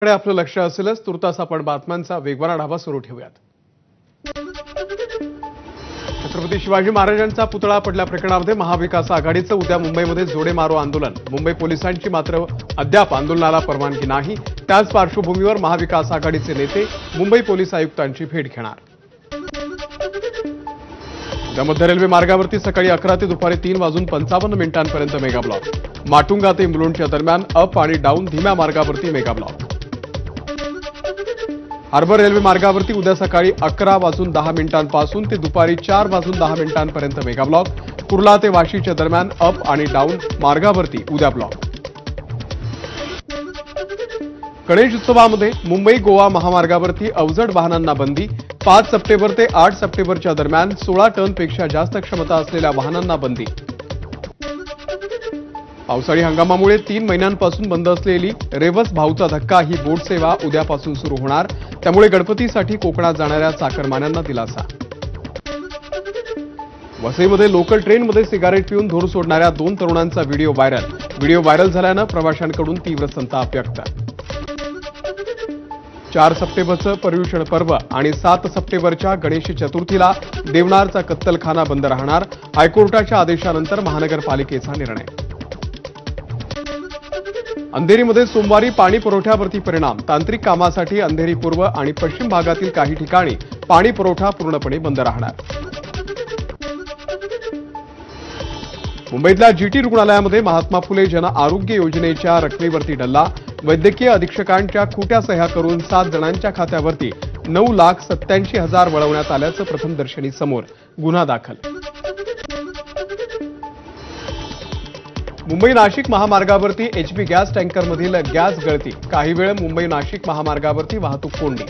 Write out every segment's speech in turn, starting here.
कडे आपलं लक्ष असेलच. तुर्तास आपण बातम्यांचा वेगवान आढावा सुरू ठेवूयात. छत्रपती शिवाजी महाराजांचा पुतळा पडल्या प्रकरणामध्ये महाविकास आघाडीचं उद्या मुंबईमध्ये जोडे मारो आंदोलन. मुंबई पोलिसांची मात्र अद्याप आंदोलनाला परवानगी नाही. त्याच पार्श्वभूमीवर महाविकास आघाडीचे नेते मुंबई पोलीस आयुक्तांची भेट घेणार. उद्या मध्य रेल्वे मार्गावरती सकाळी 11 ते दुपारी 3:55 मेगा ब्लॉक. माटुंगा ते मुलुंडच्या दरम्यान अप आणि डाऊन धीम्या मार्गावरती मेगा ब्लॉक. हार्बर रेल्वे मार्गावरती उद्या सकाळी 11:10 पासून ते दुपारी 4:10 मेगा ब्लॉक. कुर्ला ते वाशीच्या दरम्यान अप आणि डाऊन मार्गावरती उद्या ब्लॉक. गणेश उत्सवामध्ये मुंबई गोवा महामार्गावरती अवजड वाहनांना बंदी. 5 सप्टेंबर ते 8 सप्टेंबरच्या दरम्यान 16 टनपेक्षा जास्त क्षमता असलेल्या वाहनांना बंदी. पावसाळी हंगामामुळे 3 महिन्यांपासून बंद असलेली रेवस भाऊचा धक्का ही बोट सेवा उद्यापासून सुरू होणार. त्यामुळे गणपतीसाठी कोकणात जाणाऱ्या चाकरमान्यांना दिलासा. वसईमध्ये लोकल ट्रेनमध्ये सिगारेट पिऊन धूर सोडणाऱ्या 2 तरुणांचा व्हिडिओ व्हायरल झाल्यानं प्रवाशांकडून तीव्र संताप व्यक्त. 4 सप्टेंबरचं पर्युषण पर्व आणि 7 सप्टेंबरच्या गणेश चतुर्थीला देवनारचा कत्तलखाना बंद राहणार. हायकोर्टाच्या आदेशानंतर महानगरपालिकेचा निर्णय. अंधेरीमध्ये सोमवारी पाणी पुरवठ्यावरती परिणाम. तांत्रिक कामासाठी अंधेरी पूर्व आणि पश्चिम भागातील काही ठिकाणी पाणी पुरवठा पूर्णपणे बंद राहणार. मुंबईतल्या जीटी रुग्णालयामध्ये महात्मा फुले जन आरोग्य योजनेच्या रकमेवरती डल्ला. वैद्यकीय अधीक्षकांच्या खोट्या सह्या करून 7 जणांच्या खात्यावरती 9,87,000 वळवण्यात आल्याचं प्रथमदर्शनी समोर. गुन्हा दाखल. मुंबई नाशिक महामार्गावरती एचपी गॅस टँकरमधील गॅस गळती. काही वेळ मुंबई नाशिक महामार्गावरती वाहतूक कोंडी.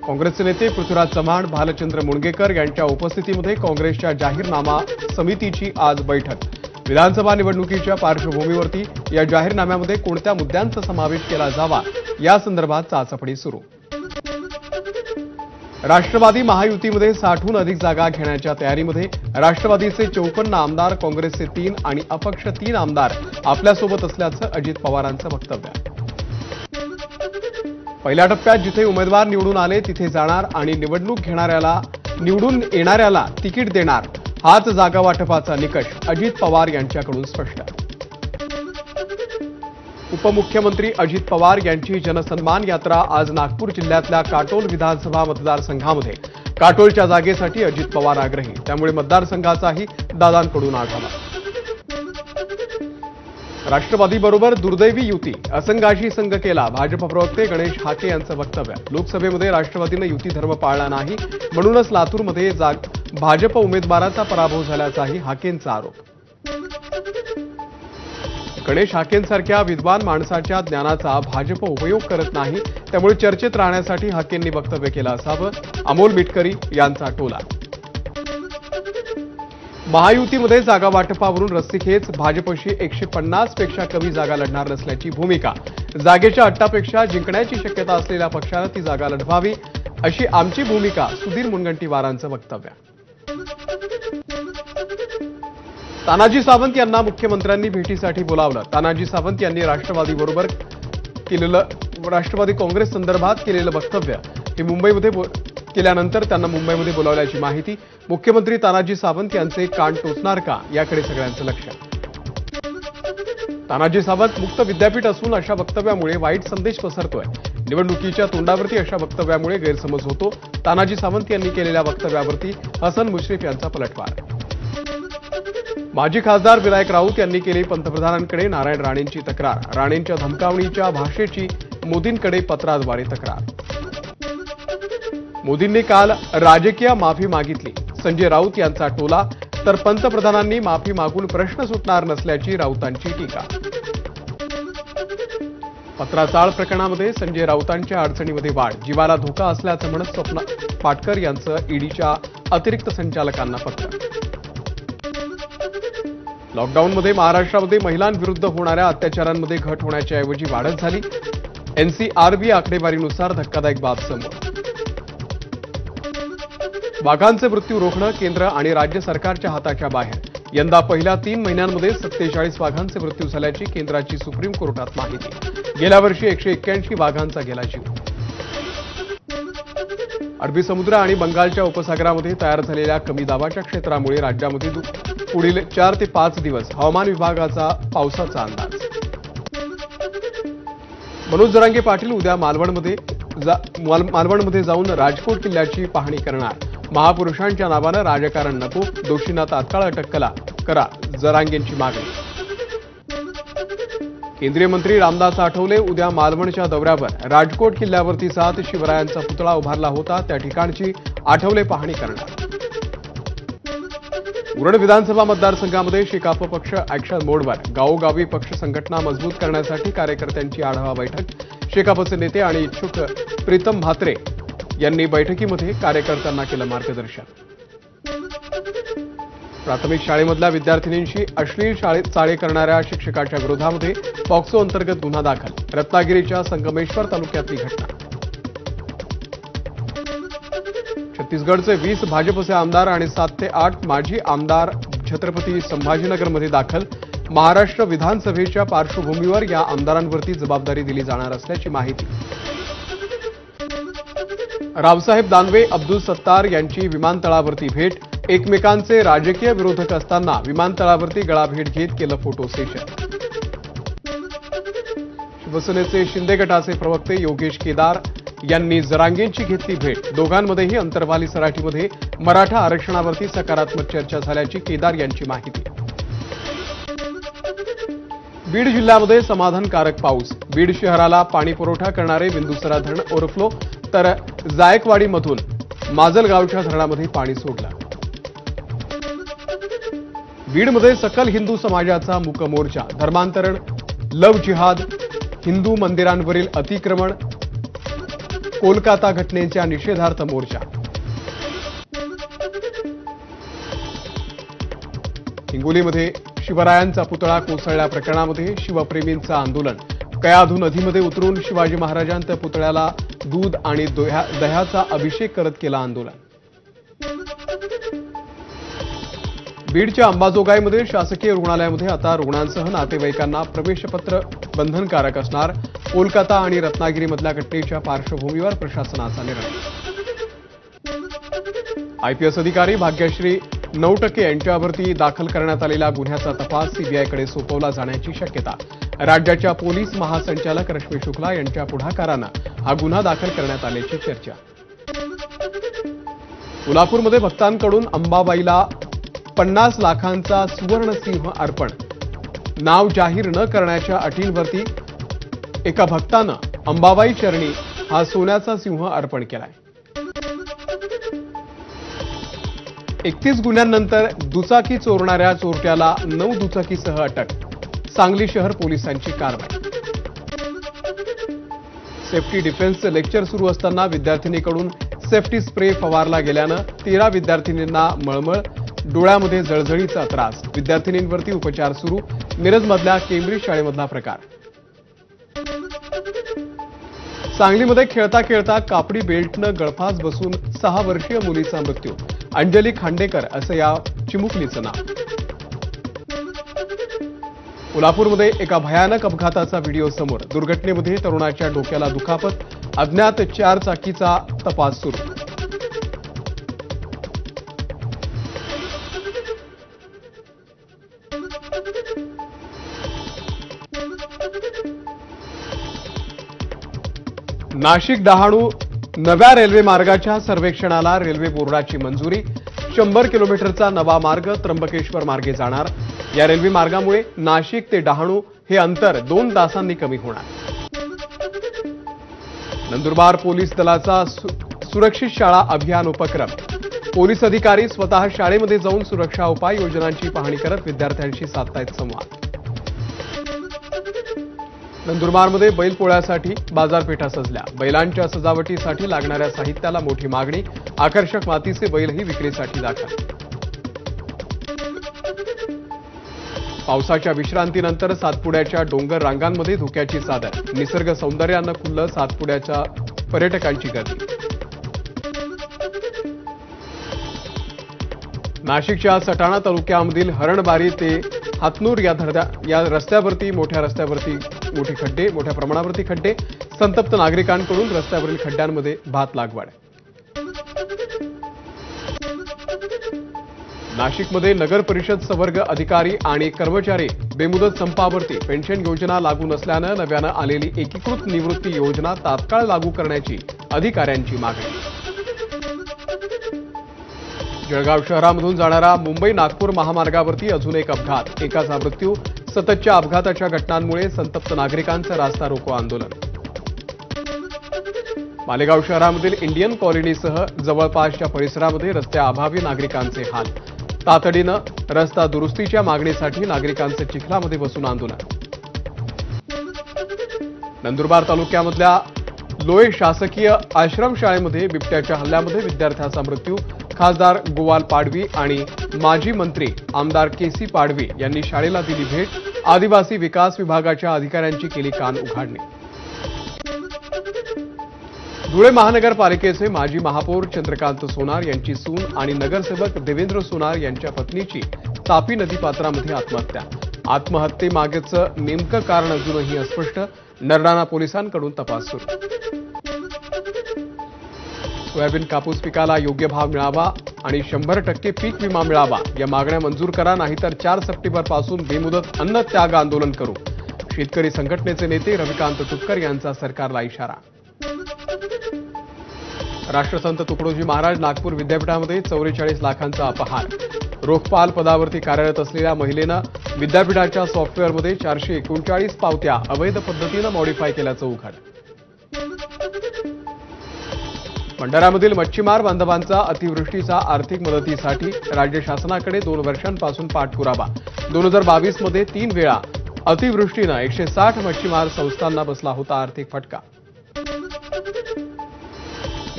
काँग्रेसचे नेते पृथ्वीराज चव्हाण, भालचंद्र मुणगेकर यांच्या उपस्थितीमध्ये काँग्रेसच्या जाहीरनामा समितीची आज बैठक. विधानसभा निवडणुकीच्या पार्श्वभूमीवरती या जाहीरनाम्यामध्ये कोणत्या मुद्द्यांचा समावेश केला जावा या संदर्भात चाचपणी सुरू. राष्ट्रवादी महायुतीमध्ये 60हून अधिक जागा घेण्याच्या तयारीमध्ये. राष्ट्रवादीचे 54 आमदार, काँग्रेसचे 3 आणि अपक्ष 3 आमदार आपल्यासोबत असल्याचं अजित पवारांचं वक्तव्य. पहिल्या टप्प्यात जिथे उमेदवार निवडून आले तिथे जाणार आणि निवडून येणाऱ्याला तिकीट देणार. हाच जागा वाटपाचा निकष. अजित पवार यांच्याकडून स्पष्ट. उपमुख्यमंत्री अजित पवार यांची जनसन्मान यात्रा आज नागपूर जिल्ह्यातल्या काटोल विधानसभा मतदारसंघामध्ये. काटोलच्या जागेसाठी अजित पवार आग्रही. त्यामुळे मतदारसंघाचाही दादांकडून आढावा. राष्ट्रवादीबरोबर दुर्दैवी युती. असंघाशी संघ केला. भाजप प्रवक्ते गणेश हाके यांचं वक्तव्य. लोकसभेमध्ये राष्ट्रवादीनं युती धर्म पाळला नाही म्हणूनच लातूरमध्ये भाजप उमेदवाराचा पराभव झाल्याचाही हाकेंचा आरोप. गणेश हाकेंसारख्या विद्वान माणसाच्या ज्ञानाचा भाजप उपयोग करत नाही. त्यामुळे चर्चेत राहण्यासाठी हाकेंनी वक्तव्य केलं असावं. अमोल मिटकरी यांचा टोला. महायुतीमध्ये जागा वाटपावरून रस्सीखेच. भाजपशी 150 पेक्षा कमी जागा लढणार नसल्याची भूमिका. जागेच्या अट्टापेक्षा जिंकण्याची शक्यता असलेल्या पक्षानं ती जागा लढवावी अशी आमची भूमिका. सुधीर मुनगंटीवारांचं वक्तव्य. तानाजी सावंत यांना मुख्यमंत्र्यांनी भेटीसाठी बोलावलं. तानाजी सावंत यांनी राष्ट्रवादी काँग्रेस संदर्भात केलेलं वक्तव्य हे मुंबईमध्ये केल्यानंतर त्यांना मुंबईमध्ये बोलावल्याची माहिती. मुख्यमंत्री तानाजी सावंत यांचे कान टोचणार का याकडे सगळ्यांचं लक्ष. तानाजी सावंत मुक्त विद्यापीठ असून अशा वक्तव्यामुळे वाईट संदेश पसरतोय. निवडणुकीच्या तोंडावरती अशा वक्तव्यामुळे गैरसमज होतो. तानाजी सावंत यांनी केलेल्या वक्तव्यावरती हसन मुश्रीफ यांचा पलटवार. माजी खासदार विनायक राऊत यांनी केली पंतप्रधानांकडे नारायण राणेंची तक्रार. राणेंच्या धमकावणीच्या भाषेची मोदींकडे पत्राद्वारे तक्रार. मोदींनी काल राजकीय माफी मागितली. संजय राऊत यांचा टोला. तर पंतप्रधानांनी माफी मागून प्रश्न सुटणार नसल्याची राऊतांची टीका. पत्राचाळ प्रकरणामध्ये संजय राऊतांच्या अडचणीमध्ये वाढ. जीवाला धोका असल्याचं म्हणत स्वप्ना पाटकर यांचं ईडीच्या अतिरिक्त संचालकांना पत्र. लॉकडाऊनमध्ये महाराष्ट्रामध्ये महिलांविरुद्ध होणाऱ्या अत्याचारांमध्ये घट होण्याच्या ऐवजी वाढच झाली. एनसीआरबी आकडेवारीनुसार धक्कादायक बाब समोर. वाघांचे मृत्यू रोखणं केंद्र आणि राज्य सरकारच्या हाताच्या बाहेर. यंदा पहिल्या 3 महिन्यांमध्ये 47 वाघांचे मृत्यू झाल्याची केंद्राची सुप्रीम कोर्टात माहिती। गेल्या वर्षी 181 वाघांचा गेला जीव। अरबी समुद्र आणि बंगालच्या उपसागरामध्ये तयार झालेल्या कमी दाबाच्या क्षेत्रामुळे राज्यामध्ये पुढील 4 ते 5 दिवस हवामान विभागाचा पावसाचा अंदाज। मनोज जरांगे पाटील उद्या मालवणमध्ये जाऊन राजकोट किल्ल्याची पाहणी करणार। महापुरुषांच्या नावानं राजकारण नको, दोषींना तात्काळ अटक करा, जरांगेंची मागणी। केंद्रीय मंत्री रामदास आठवले उद्या मालवणच्या दौऱ्यावर। राजकोट किल्ल्यावरती 7 शिवरायांचा पुतळा उभारला होता, त्या ठिकाणची आठवले पाहणी करणार। उरण विधानसभा मतदारसंघामध्ये शेकाप पक्ष ऍक्शन मोडवर। गावोगावी पक्ष संघटना मजबूत करण्यासाठी कार्यकर्त्यांची आढावा बैठक। शेकापचे नेते आणि इच्छुक प्रीतम म्हात्रे यांनी बैठकीमध्ये कार्यकर्त्यांना केलं मार्गदर्शन। प्राथमिक शाळेमधल्या विद्यार्थिनींशी अश्लील चाळे करणाऱ्या शिक्षकाच्या विरोधामध्ये पॉक्सो अंतर्गत गुन्हा दाखल। रत्नागिरीच्या संगमेश्वर तालुक्यातली घटना। छत्तीसगडचे 20 भाजपचे आमदार आणि 7 ते 8 माजी आमदार छत्रपती संभाजीनगरमध्ये दाखल। महाराष्ट्र विधानसभेच्या पार्श्वभूमीवर या आमदारांवरती जबाबदारी दिली जाणार असल्याची माहिती। रावसाहेब दानवे अब्दुल सत्तार यांची विमानतळावरती भेट। एकमेकांचे राजकीय विरोधक असताना विमानतळावरती गळाभेट घेत केलं फोटो सेशन। शिवसेनेचे शिंदे गटाचे प्रवक्ते योगेश केदार यांनी जरांगेंची घेतली भेट। दोघांमध्येही अंतरवाली सराठीमध्ये मराठा आरक्षणावरती सकारात्मक चर्चा झाल्याची केदार यांची माहिती। बीड जिल्ह्यामध्ये समाधानकारक पाऊस। बीड शहराला पाणी पुरवठा करणारे बिंदुसरा धरण ओव्हरफ्लो, तर जायकवाडीमधून माजलगावच्या धरणामध्ये पाणी सोडलं। बीडमध्ये सकल हिंदू समाजाचा मूक मोर्चा। धर्मांतरण, लव्ह जिहाद, हिंदू मंदिरांवरील अतिक्रमण, कोलकाता घटनेच्या निषेधार्थ मोर्चा। हिंगोलीमध्ये शिवरायांचा पुतळा कोसळल्या प्रकरणामध्ये शिवप्रेमींचं आंदोलन। कयाधू नदीमध्ये उतरून शिवाजी महाराजांच्या पुतळ्याला दूध आणि दह्याचा अभिषेक करत केला आंदोलन। बीडच्या अंबाजोगाईमध्ये शासकीय रुग्णालयामध्ये आता रुग्णांसह नातेवाईकांना प्रवेशपत्र बंधनकारक असणार। कोलकाता आणि रत्नागिरीमधल्या घटनेच्या पार्श्वभूमीवर प्रशासनाचा निर्णय। आयपीएस अधिकारी भाग्यश्री नौटके यांच्यावरती दाखल करण्यात आलेल्या गुन्ह्याचा तपास सीबीआयकडे सोपवला जाण्याची शक्यता। राज्याच्या पोलीस महासंचालक रश्मी शुक्ला यांच्या पुढाकारानं हा गुन्हा दाखल करण्यात आल्याची चर्चा। कोल्हापूरमध्ये भक्तांकडून अंबाबाईला 50 लाखांचा सुवर्णसिंह अर्पण। नाव जाहीर न करण्याच्या अटींवरती एका भक्तानं अंबाबाई चरणी हा सोन्याचा सिंह अर्पण केलाय। 31 गुन्ह्यांनंतर दुचाकी चोरणाऱ्या चोरट्याला 9 दुचाकीसह अटक। सांगली शहर पोलिसांची कारवाई। सेफ्टी डिफेन्सचं लेक्चर सुरू असताना विद्यार्थिनीकडून सेफ्टी स्प्रे फवारला गेल्यानं 13 विद्यार्थिनींना मळमळ, डोळ्यामध्ये जळजळीचा त्रास। विद्यार्थिनींवरती उपचार सुरू। मिरजमधल्या केम्ब्रिज शाळेमधला प्रकार। सांगलीमध्ये खेळता खेळता कापडी बेल्टनं गळफास बसून 6 वर्षीय मुलीचा मृत्यू। अंजली खांडेकर असं या चिमुकलीचं नाव। कोल्हापूरमध्ये एका भयानक अपघाताचा व्हिडिओ समोर। दुर्घटनेमध्ये तरुणाच्या डोक्याला दुखापत। अज्ञात 4 चाकीचा तपास सुरू। नाशिक डहाणू नव्या रेल्वे मार्गाच्या सर्वेक्षणाला रेल्वे बोर्डाची मंजुरी। 100 किलोमीटरचा नवा मार्ग त्र्यंबकेश्वर मार्गे जाणार। या रेल्वे मार्गामुळे नाशिक ते डहाणू हे अंतर 2 तासांनी कमी होणार। नंदुरबार पोलीस दलाचा सुरक्षित शाळा अभियान उपक्रम। पोलीस अधिकारी स्वतः शाळेमध्ये जाऊन सुरक्षा उपाययोजनांची पाहणी करत विद्यार्थ्यांशी साधतायत संवाद। नंदुरबारमध्ये बैलपोळ्यासाठी बाजारपेठा सजल्या। बैलांच्या सजावटीसाठी लागणाऱ्या साहित्याला मोठी मागणी। आकर्षक मातीचे बैलही विक्रीसाठी दाखल। पावसाच्या विश्रांतीनंतर सातपुड्याच्या डोंगर रांगांमध्ये धुक्याची चादर। निसर्ग सौंदर्यानं खुललं सातपुड्याच्या पर्यटकांची गर्दी। नाशिकच्या सटाणा तालुक्यामधील हरणबारी ते हातनूर या रस्त्यावरती मोठे खड्डे, मोठ्या प्रमाणावरती खड्डे, संतप्त नागरिकांकडून रस्त्यावरील खड्ड्यांमध्ये भात लागवड. नाशिकमध्ये नगर परिषद संवर्ग अधिकारी आणि कर्मचारी बेमुदत संपावरती. पेन्शन योजना लागू नसल्यानं नव्यानं आलेली एकीकृत निवृत्ती योजना तात्काळ लागू करण्याची अधिकाऱ्यांची मागणी. जळगाव शहरामधून जाणारा मुंबई नागपूर महामार्गावरती अजून एक अपघात. एकाचा मृत्यू. सततच्या अपघाताच्या घटनांमुळे संतप्त नागरिकांचं रास्ता रोको आंदोलन. मालेगाव शहरामधील इंडियन कॉलनीसह जवळपासच्या परिसरामध्ये रस्त्याअभावी नागरिकांचे हाल. तातडीनं रस्ता दुरुस्तीच्या मागणीसाठी नागरिकांचे चिखलामध्ये बसून आंदोलन. नंदुरबार तालुक्यामधल्या लोहे शासकीय आश्रमशाळेमध्ये बिबट्याच्या हल्ल्यामध्ये विद्यार्थ्याचा मृत्यू. खासदार गोवाल पाडवी आणि माजी मंत्री आमदार केसी पाडवी यांनी शाळेला दिली भेट. आदिवासी विकास विभागाच्या अधिकाऱ्यांची केली कान उघाडणी. धुळे महानगरपालिकेचे माजी महापौर चंद्रकांत सोनार यांची सून आणि नगरसेवक देवेंद्र सोनार यांच्या पत्नीची तापी नदीपात्रामध्ये आत्महत्या. आत्महत्येमागेचं नेमकं कारण अजूनही अस्पष्ट. नरडाणा पोलिसांकडून तपास सुरू. सोयाबीन कापूस पिकाला योग्य भाव मिळावा आणि 100% पीक विमा मिळावा या मागण्या मंजूर करा, नाहीतर 4 सप्टेंबरपासून बेमुदत अन्न त्याग आंदोलन करू. शेतकरी संघटनेचे नेते रविकांत तुपकर यांचा सरकारला इशारा. राष्ट्रसंत तुकडोजी महाराज नागपूर विद्यापीठामध्ये 44 लाखांचा अपहार. रोखपाल पदावरती कार्यरत असलेल्या महिलेनं विद्यापीठाच्या सॉफ्टवेअरमध्ये 439 पावत्या अवैध पद्धतीनं मॉडिफाय केल्याचं उघड. भंडाऱ्यामधील मच्छीमार बांधवांचा अतिवृष्टीचा आर्थिक मदतीसाठी राज्य शासनाकडे 2 वर्षांपासून पाठपुरावा. 2022 मध्ये 3 वेळा अतिवृष्टीनं 160 मच्छीमार संस्थांना बसला होता आर्थिक फटका.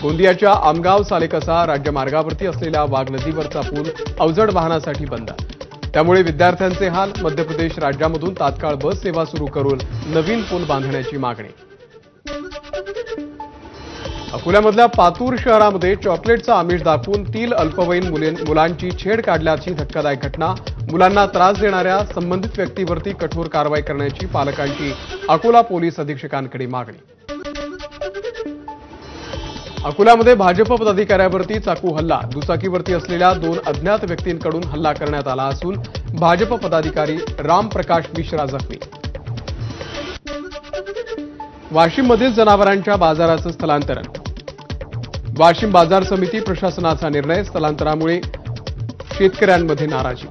गोंदियाच्या आमगाव सालेकसा राज्यमार्गावरती असलेल्या वाघ नदीवरचा पूल अवजड वाहनासाठी बंद. त्यामुळे विद्यार्थ्यांचे हाल. मध्य प्रदेश राज्यामधून तात्काळ बस सेवा सुरू करून नवीन पूल बांधण्याची मागणी. अकोल्यामधल्या पातूर शहरामध्ये चॉकलेटचं आमिष दाखवून 3 अल्पवयीन मुलांची छेड काढल्याची धक्कादायक घटना. मुलांना त्रास देणाऱ्या संबंधित व्यक्तीवरती कठोर कारवाई करण्याची पालकांची अकोला पोलीस अधीक्षकांकडे मागणी. अकोल्यामध्ये भाजप पदाधिकाऱ्यावरती चाकू हल्ला. दुचाकीवरती असलेल्या 2 अज्ञात व्यक्तींकडून हल्ला करण्यात आला असून भाजप पदाधिकारी रामप्रकाश मिश्रा जखमी. वाशिममधील जनावरांच्या बाजाराचं स्थलांतरण. वाशिम बाजार समिती प्रशासनाचा निर्णय. स्थलांतरामुळे शेतकऱ्यांमध्ये नाराजी.